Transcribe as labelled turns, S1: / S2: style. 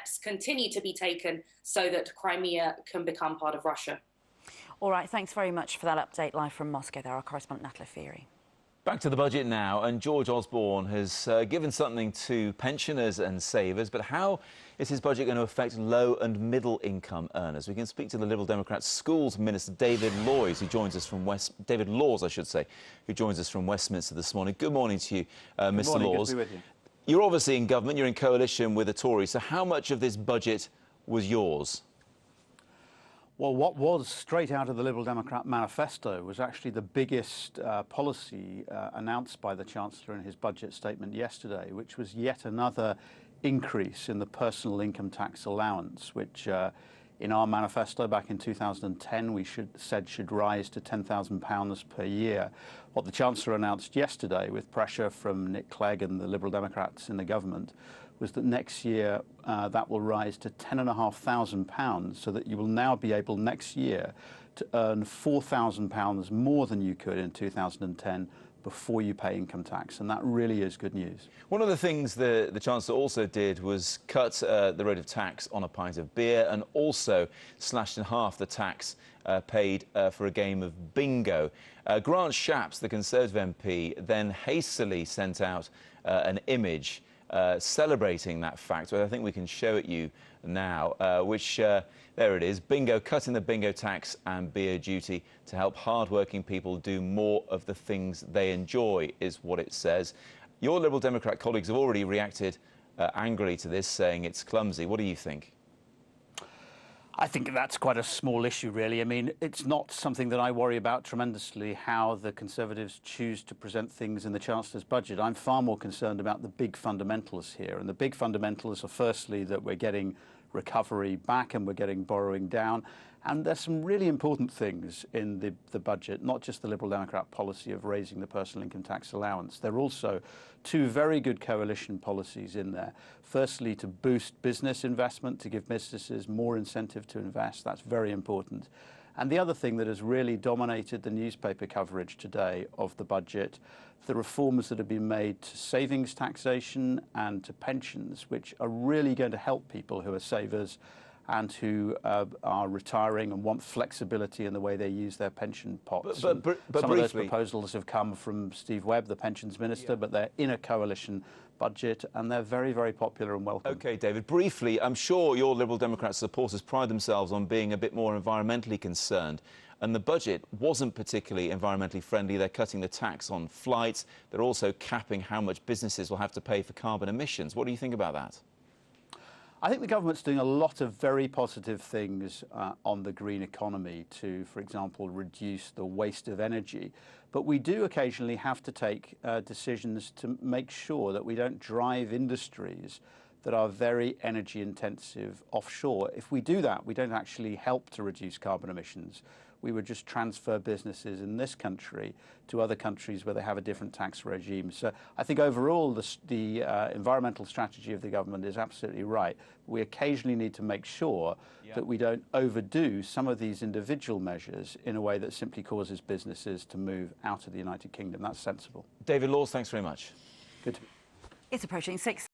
S1: steps continue to be taken so that Crimea can become part of Russia.
S2: All right, thanks very much for that update live from Moscow there, our correspondent Natalie Feary.
S3: Back to the budget now, and George Osborne has given something to pensioners and savers, but how is his budget going to affect low and middle income earners? We can speak to the Liberal Democrat Schools Minister David Laws, who joins us from who joins us from Westminster this morning. Good morning to you, Mr. Laws.
S4: Good to be with you.
S3: You're obviously in government, you're in coalition with the Tories, so how much of this budget was yours?
S4: Well, what was straight out of the Liberal Democrat manifesto was actually the biggest policy announced by the Chancellor in his budget statement yesterday, which was yet another increase in the personal income tax allowance, which in our manifesto back in 2010 we said should rise to £10,000 per year. What the Chancellor announced yesterday, with pressure from Nick Clegg and the Liberal Democrats in the government, was that next year that will rise to £10,500, so that you will now be able next year to earn £4,000 more than you could in 2010 before you pay income tax, and that really is good news.
S3: One of the things the Chancellor also did was cut the rate of tax on a pint of beer, and also slashed in half the tax paid for a game of bingo. Grant Shapps, the Conservative MP, then hastily sent out an image celebrating that fact. Well, I think we can show it you now, there it is, bingo, cutting the bingo tax and beer duty to help hard-working people do more of the things they enjoy, is what it says. Your Liberal Democrat colleagues have already reacted angrily to this, saying it's clumsy. What do you think?
S4: I think that's quite a small issue, really. I mean, it's not something that I worry about tremendously, how the Conservatives choose to present things in the Chancellor's budget. I'm far more concerned about the big fundamentals here. And the big fundamentals are, firstly, that we're getting recovery back and we're getting borrowing down. And there's some really important things in the budget, not just the Liberal Democrat policy of raising the personal income tax allowance. There are also two very good coalition policies in there. Firstly, to boost business investment, to give businesses more incentive to invest. That's very important. And the other thing that has really dominated the newspaper coverage today of the budget, the reforms that have been made to savings taxation and to pensions, which are really going to help people who are savers and who are retiring and want flexibility in the way they use their pension pots. But some of those proposals have come from Steve Webb, the pensions minister, but they're in a coalition budget and they're very, very popular and welcome.
S3: OK, David, briefly, I'm sure your Liberal Democrat supporters pride themselves on being a bit more environmentally concerned, and the budget wasn't particularly environmentally friendly. They're cutting the tax on flights. They're also capping how much businesses will have to pay for carbon emissions. What do you think about that?
S4: I think the government's doing a lot of very positive things on the green economy to, for example, reduce the waste of energy. But we do occasionally have to take decisions to make sure that we don't drive industries that are very energy intensive offshore. If we do that, we don't actually help to reduce carbon emissions. We would just transfer businesses in this country to other countries where they have a different tax regime. So I think overall the environmental strategy of the government is absolutely right. We occasionally need to make sure that we don't overdo some of these individual measures in a way that simply causes businesses to move out of the United Kingdom. That's sensible.
S3: David Laws, thanks very much.
S4: Good to be.
S2: It's approaching 6.